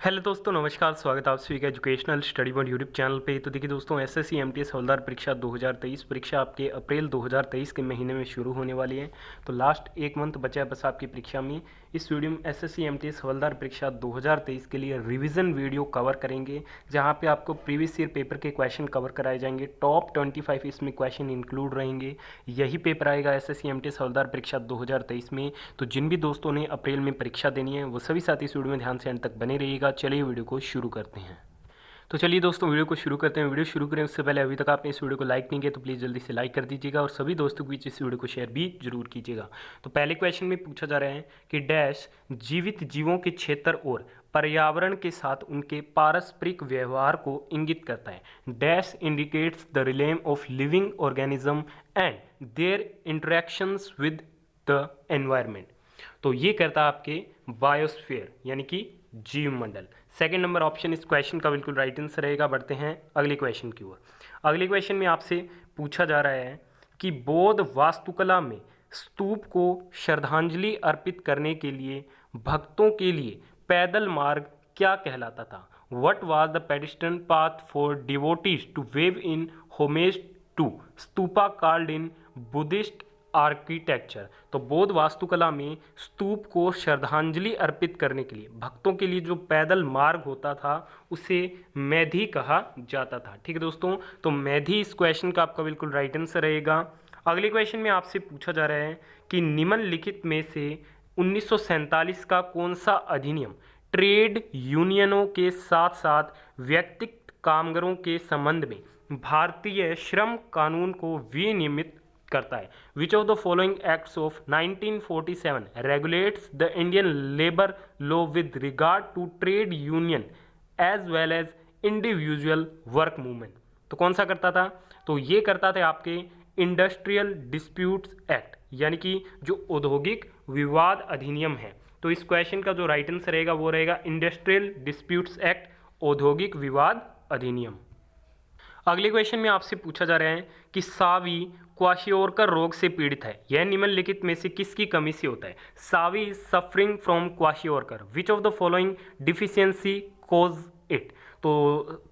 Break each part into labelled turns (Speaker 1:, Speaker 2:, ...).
Speaker 1: Hello दोस्तों, नमस्कार। स्वागत है आप सभी का educational study point YouTube channel पे। तो देखिए दोस्तों, एसएससी एमटीएस हवलदार परीक्षा 2023 परीक्षा आपके अप्रैल 2023 के महीने में शुरू होने वाली है। तो लास्ट एक मंथ बचा है बस आपकी परीक्षा में। इस वीडियो में एसएससी एमटीएस हवलदार परीक्षा 2023 के लिए रिवीजन वीडियो कवर करेंगे, जहाँ पे आपको प्रीवियस ईयर पेपर के क्वेश्चन कवर कराए जाएंगे। टॉप 25 इसमें क्वेश्चन इंक्लूड रहेंगे। यही पेपर आएगा एसएससी एमटीएस हवलदार परीक्षा 2023 में। तो जिन भी दोस्तों ने अप्रैल में परीक्षा देनी है वो सभी साथी इस वीडियो में ध्यान से अंत तक बने रहिएगा। चलिए वीडियो को शुरू करते हैं। तो चलिए दोस्तों, वीडियो को शुरू करते हैं। वीडियो शुरू करें उससे पहले अभी तक आपने इस वीडियो को लाइक नहीं किया तो प्लीज़ जल्दी से लाइक कर दीजिएगा और सभी दोस्तों के बीच इस वीडियो को शेयर भी जरूर कीजिएगा। तो पहले क्वेश्चन में पूछा जा रहा है कि डैश जीवित जीवों के क्षेत्र और पर्यावरण के साथ उनके पारस्परिक व्यवहार को इंगित करता है। Dash indicates the realm of living organism and their interactions with the environment. तो ये करता है आपके बायोस्फीयर यानी कि जीव मंडल। सेकेंड नंबर ऑप्शन इस क्वेश्चन का बिल्कुल राइट आंसर रहेगा। बढ़ते हैं अगले क्वेश्चन की ओर। अगले क्वेश्चन में आपसे पूछा जा रहा है कि बौद्ध वास्तुकला में स्तूप को श्रद्धांजलि अर्पित करने के लिए भक्तों के लिए पैदल मार्ग क्या कहलाता था। What was the pedestrian path for devotees to wave in homage to stupa called in Buddhist architecture. तो बौद्ध वास्तुकला में स्तूप को श्रद्धांजलि अर्पित करने के लिए भक्तों के लिए जो पैदल मार्ग होता था उसे मैधी कहा जाता था। ठीक है दोस्तों, तो मैधी इस क्वेश्चन का आपका बिल्कुल राइट आंसर रहेगा। अगले क्वेश्चन में आपसे पूछा जा रहा है कि निम्नलिखित में से 1947 का कौन सा अधिनियम ट्रेड यूनियनों के साथ साथ व्यक्तिगत कामगारों के संबंध में भारतीय श्रम कानून को विनियमित करता है। Which of the following acts of 1947 regulates the Indian labour law with regard to trade union as well as individual work movement. तो कौन सा करता था? तो ये करता था आपके इंडस्ट्रियल डिस्प्यूट्स एक्ट यानी कि जो औद्योगिक विवाद अधिनियम है। तो इस क्वेश्चन का जो राइट आंसर रहेगा वो रहेगा इंडस्ट्रियल डिस्प्यूट्स एक्ट, औद्योगिक विवाद अधिनियम। अगले क्वेश्चन में आपसे पूछा जा रहा है कि सावी क्वाशियोरकर रोग से पीड़ित है। यह निम्नलिखित में से किसकी कमी से होता है? Saavi is suffering from kwashiorkor. Which of the following deficiency cause it. तो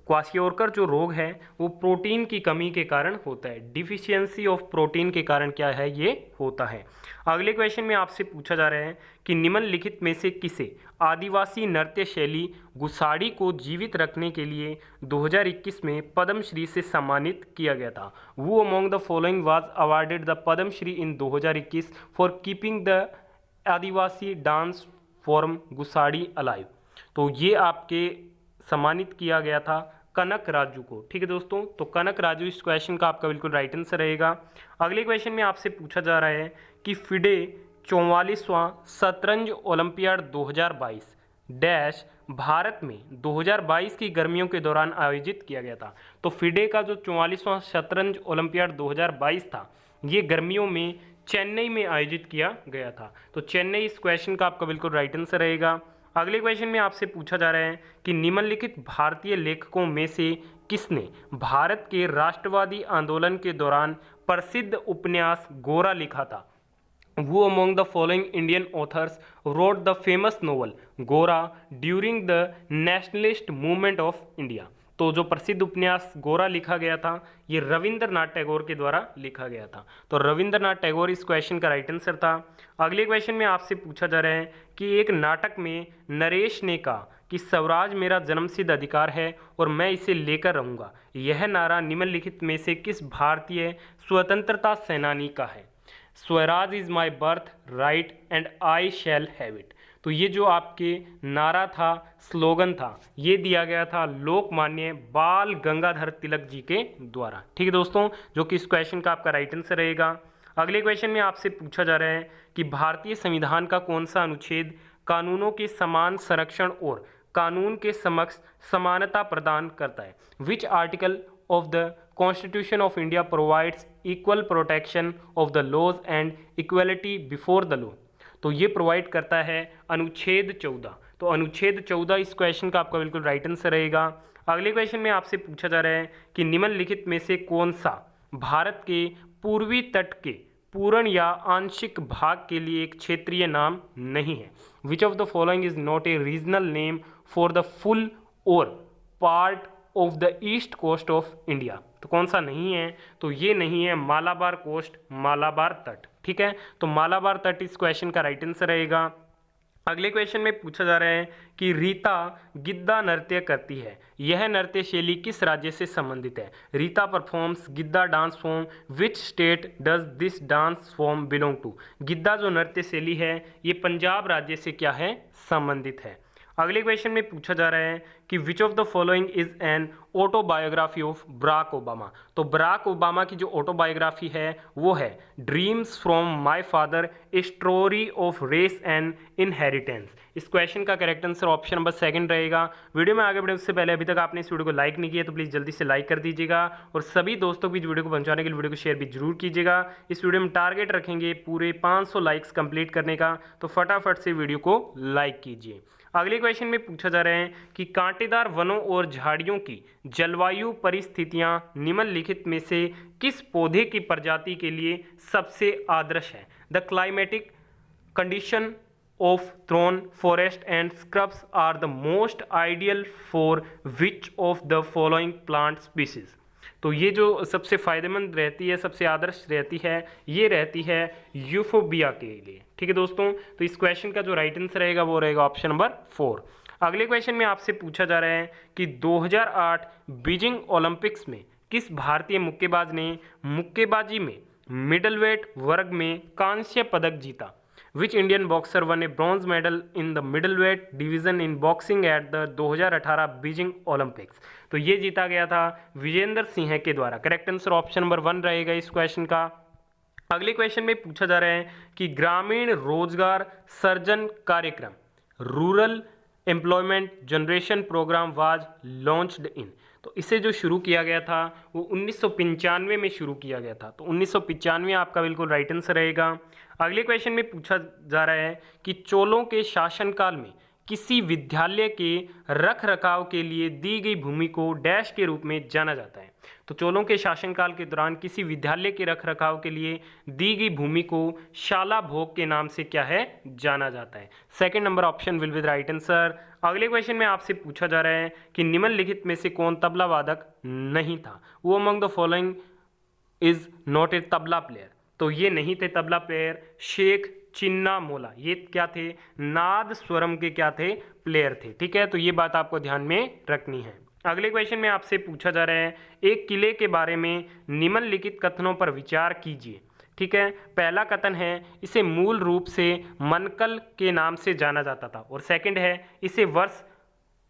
Speaker 1: क्वाशियोरकर जो रोग है वो प्रोटीन की कमी के कारण होता है। डिफिशियंसी ऑफ प्रोटीन के कारण क्या है, ये होता है। अगले क्वेश्चन में आपसे पूछा जा रहा है कि निम्नलिखित में से किसे आदिवासी नृत्य शैली गुसाड़ी को जीवित रखने के लिए 2021 में पद्मश्री से सम्मानित किया गया था। वो among the following was awarded the Padma Shri in 2021 for keeping the Adivasi dance form Gusadi alive. तो ये आपके सम्मानित किया गया था कनक राजू को। ठीक है दोस्तों, तो कनक राजू इस क्वेश्चन का आपका बिल्कुल राइट आंसर रहेगा। अगले क्वेश्चन में आपसे पूछा जा रहा है कि फिडे 44वां शतरंज ओलंपियाड 2022 डैश भारत में 2022 की गर्मियों के दौरान आयोजित किया गया था। तो फिडे का जो 44वां शतरंज ओलंपियाड 2022 था ये गर्मियों में चेन्नई में आयोजित किया गया था। तो चेन्नई इस क्वेश्चन का आपका बिल्कुल राइट आंसर रहेगा। अगले क्वेश्चन में आपसे पूछा जा रहा है कि निम्नलिखित भारतीय लेखकों में से किसने भारत के राष्ट्रवादी आंदोलन के दौरान प्रसिद्ध उपन्यास गोरा लिखा था। Who among the following Indian authors wrote the famous novel Gora during the nationalist movement of India? तो जो प्रसिद्ध उपन्यास गोरा लिखा गया था ये रविंद्रनाथ टैगोर के द्वारा लिखा गया था। तो रविंद्रनाथ टैगोर इस क्वेश्चन का राइट आंसर था। अगले क्वेश्चन में आपसे पूछा जा रहा है कि एक नाटक में नरेश ने कहा कि स्वराज मेरा जन्मसिद्ध अधिकार है और मैं इसे लेकर रहूंगा। यह नारा निम्नलिखित में से किस भारतीय स्वतंत्रता सेनानी का है? Swaraj is my birth right and I shall have it. तो ये जो आपके नारा था, स्लोगन था, ये दिया गया था लोकमान्य बाल गंगाधर तिलक जी के द्वारा। ठीक है दोस्तों, जो कि इस क्वेश्चन का आपका राइट आंसर रहेगा। अगले क्वेश्चन में आपसे पूछा जा रहा है कि भारतीय संविधान का कौन सा अनुच्छेद कानूनों के समान संरक्षण और कानून के समक्ष समानता प्रदान करता है। Which article of the constitution of India provides equal protection of the laws and equality before the law. तो ये प्रोवाइड करता है अनुच्छेद 14। तो अनुच्छेद 14 इस क्वेश्चन का आपका बिल्कुल राइट आंसर रहेगा। अगले क्वेश्चन में आपसे पूछा जा रहा है कि निम्नलिखित में से कौन सा भारत के पूर्वी तट के पूर्ण या आंशिक भाग के लिए एक क्षेत्रीय नाम नहीं है। Which of the following is not a regional name for the full और part of the east coast of India. तो कौन सा नहीं है? तो ये नहीं है मालाबार कोस्ट, मालाबार तट। ठीक है, तो मालाबार तट इस क्वेश्चन का राइट आंसर रहेगा। अगले क्वेश्चन में पूछा जा रहा है कि रीता गिद्दा नृत्य करती है, यह नृत्य शैली किस राज्य से संबंधित है? Rita performs Giddha dance form, which state does this dance form belong to? Giddha जो नृत्य शैली है ये पंजाब राज्य से क्या है? संबंधित है। अगले क्वेश्चन में पूछा जा रहा है कि which of the following is an autobiography of Barack Obama? तो बराक ओबामा की जो ऑटोबायोग्राफी है वो है Dreams from My Father, A Story of Race and Inheritance. इस क्वेश्चन का करेक्ट आंसर ऑप्शन नंबर 2 रहेगा। वीडियो में आगे बढ़े उससे पहले अभी तक आपने इस वीडियो को लाइक नहीं किया तो प्लीज़ जल्दी से लाइक कर दीजिएगा और सभी दोस्तों को इस वीडियो को पहुंचाने के लिए वीडियो को शेयर भी जरूर कीजिएगा। इस वीडियो में टारगेट रखेंगे पूरे 500 लाइक्स कंप्लीट करने का, तो फटाफट से वीडियो को लाइक कीजिए। अगले क्वेश्चन में पूछा जा रहा है कि कांटेदार वनों और झाड़ियों की जलवायु परिस्थितियां निम्नलिखित में से किस पौधे की प्रजाति के लिए सबसे आदर्श है? The climatic condition of thorn forest and scrubs are the most ideal for which of the following plant species? तो ये जो सबसे फायदेमंद रहती है, सबसे आदर्श रहती है, ये रहती है यूफोबिया के लिए। ठीक है दोस्तों, तो इस क्वेश्चन का जो राइट आंसर रहेगा वो रहेगा ऑप्शन नंबर 4। अगले क्वेश्चन में आपसे पूछा जा रहा है कि 2008 बीजिंग ओलंपिक्स में किस भारतीय मुक्केबाज ने मुक्केबाजी में मिडलवेट वर्ग में कांस्य पदक जीता? Which Indian boxer won a bronze medal in the middleweight division in boxing at the 2018 Beijing Olympics? तो ये जीता गया था विजेंद्र सिंह के द्वारा। करेक्ट आंसर ऑप्शन नंबर 1 रहेगा इस क्वेश्चन का। अगले क्वेश्चन में पूछा जा रहा है कि ग्रामीण रोजगार सृजन कार्यक्रम rural employment generation programme was launched in. तो इसे जो शुरू किया गया था वो 1995 में शुरू किया गया था, तो 1995 आपका बिल्कुल राइट आंसर रहेगा। अगले क्वेश्चन में पूछा जा रहा है कि चोलों के शासनकाल में किसी विद्यालय के रख रखाव के लिए दी गई भूमि को डैश के रूप में जाना जाता है? तो चोलों के शासनकाल के दौरान किसी विद्यालय के रख रखाव के लिए दी गई भूमि को शाला भोग के नाम से क्या है? जाना जाता है। Second number option will be the right answer. अगले क्वेश्चन में आपसे पूछा जा रहा है कि निम्नलिखित में से कौन तबला वादक नहीं था? Who among the following is not A tabla player. तो ये नहीं थे तबला प्लेयर शेख चिन्ना मोला, ये क्या थे? नाद स्वरम के क्या थे? प्लेयर थे। ठीक है, तो ये बात आपको ध्यान में रखनी है। अगले क्वेश्चन में आपसे पूछा जा रहा है एक किले के बारे में निम्नलिखित कथनों पर विचार कीजिए। ठीक है, पहला कथन है इसे मूल रूप से मनकल के नाम से जाना जाता था, और सेकंड है इसे वर्ष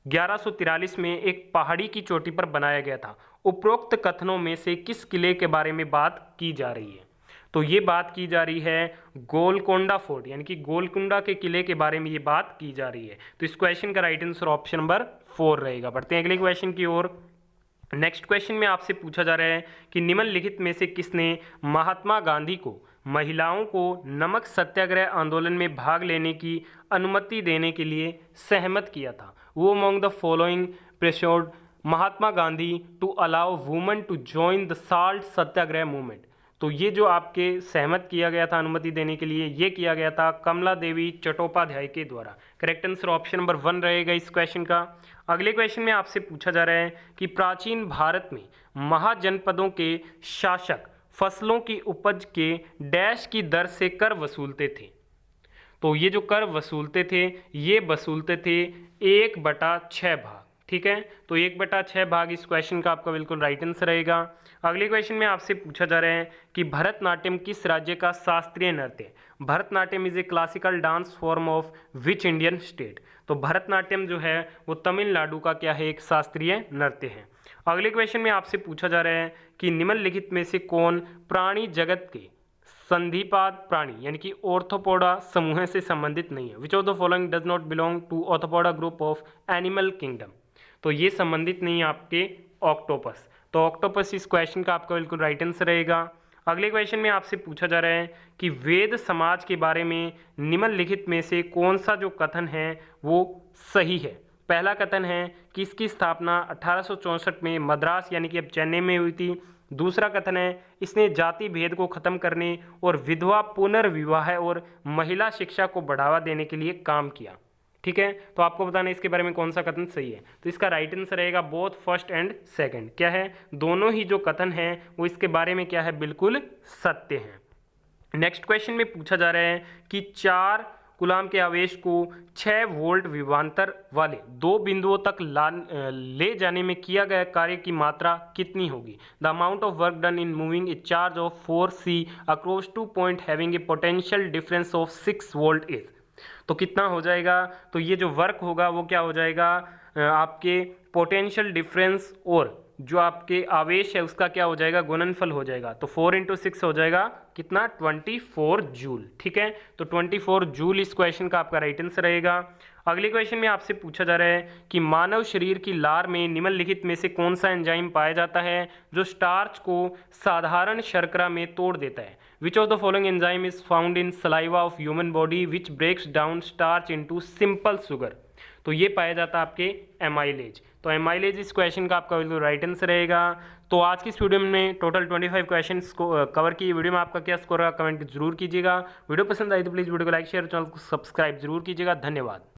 Speaker 1: 1143 में एक पहाड़ी की चोटी पर बनाया गया था। उपरोक्त कथनों में से किस किले के बारे में बात की जा रही है? तो ये बात की जा रही है गोलकोंडा फोर्ट, यानी कि गोलकुंडा के किले के बारे में ये बात की जा रही है। तो इस क्वेश्चन का राइट आंसर ऑप्शन नंबर 4 रहेगा। बढ़ते हैं अगले क्वेश्चन की ओर। नेक्स्ट क्वेश्चन में आपसे पूछा जा रहा है कि निम्नलिखित में से किसने महात्मा गांधी को महिलाओं को नमक सत्याग्रह आंदोलन में भाग लेने की अनुमति देने के लिए सहमत किया था? Who among the following pressured Mahatma Gandhi to allow women to join the salt satyagraha movement? तो ये जो आपके सहमत किया गया था अनुमति देने के लिए, ये किया गया था कमला देवी चट्टोपाध्याय के द्वारा। करेक्ट आंसर ऑप्शन नंबर 1 रहेगा इस क्वेश्चन का। अगले क्वेश्चन में आपसे पूछा जा रहा है कि प्राचीन भारत में महाजनपदों के शासक फसलों की उपज के डैश की दर से कर वसूलते थे? तो ये जो कर वसूलते थे ये वसूलते थे 1/6 भाग। ठीक है, तो 1/6 भाग इस क्वेश्चन का आपका बिल्कुल राइट आंसर रहेगा। अगले क्वेश्चन में आपसे पूछा जा रहा है कि भरतनाट्यम किस राज्य का शास्त्रीय नृत्य है? Bharatanatyam is a classical dance form of which Indian state? तो भरतनाट्यम जो है वो तमिलनाडु का क्या है? एक शास्त्रीय नृत्य है। अगले क्वेश्चन में आपसे पूछा जा रहा है कि निम्नलिखित में से कौन प्राणी जगत के संधिपाद प्राणी यानी कि ऑर्थोपोडा समूह से संबंधित नहीं है? Which of the following does not belong to Arthropoda group of animal kingdom? तो ये संबंधित नहीं है आपके ऑक्टोपस। तो ऑक्टोपस इस क्वेश्चन का आपका बिल्कुल राइट आंसर रहेगा। अगले क्वेश्चन में आपसे पूछा जा रहा है कि वेद समाज के बारे में निम्नलिखित में से कौन सा जो कथन है वो सही है? पहला कथन है कि इसकी स्थापना 1864 में मद्रास यानी कि अब चेन्नई में हुई थी। दूसरा कथन है इसने जाति भेद को खत्म करने और विधवा पुनर्विवाह और महिला शिक्षा को बढ़ावा देने के लिए काम किया। ठीक है, तो आपको बताना है इसके बारे में कौन सा कथन सही है। तो इसका राइट आंसर रहेगा बोथ फर्स्ट एंड सेकंड। क्या है, दोनों ही जो कथन हैं वो इसके बारे में क्या है, बिल्कुल सत्य है। नेक्स्ट क्वेश्चन में पूछा जा रहा है कि 4 कूलाम के आवेश को 6 वोल्ट विभवांतर वाले 2 बिंदुओं तक ले जाने में किया गया कार्य की मात्रा कितनी होगी। The amount of work done in moving A charge of 4C across 2 point having a potential difference of 6 volt is. तो कितना हो जाएगा, तो ये जो वर्क होगा वो क्या हो जाएगा, आपके पोटेंशियल डिफरेंस और जो आपके आवेश है उसका क्या हो जाएगा, गुणनफल हो जाएगा। तो 4 × 6 हो जाएगा कितना, 24 जूल। ठीक है, तो 24 जूल इस क्वेश्चन का आपका राइट आंसर रहेगा। अगले क्वेश्चन में आपसे पूछा जा रहा है कि मानव शरीर की लार में निम्नलिखित में से कौन सा एंजाइम पाया जाता है जो स्टार्च को साधारण शर्करा में तोड़ देता है। Which of the following enzyme is found in saliva of human body which breaks down starch into simple sugar. तो ये पाया जाता है आपके एमाइलेज। तो एमाइलेज इस क्वेश्चन का आपका बिल्कुल राइट आंसर रहेगा। तो आज की इस वीडियो में टोटल 25 क्वेश्चंस को कवर किए। वीडियो में आपका क्या स्कोर रहा कमेंट जरूर कीजिएगा। वीडियो पसंद आई तो प्लीज़ वीडियो को लाइक शेयर, चैनल को सब्सक्राइब जरूर कीजिएगा। धन्यवाद।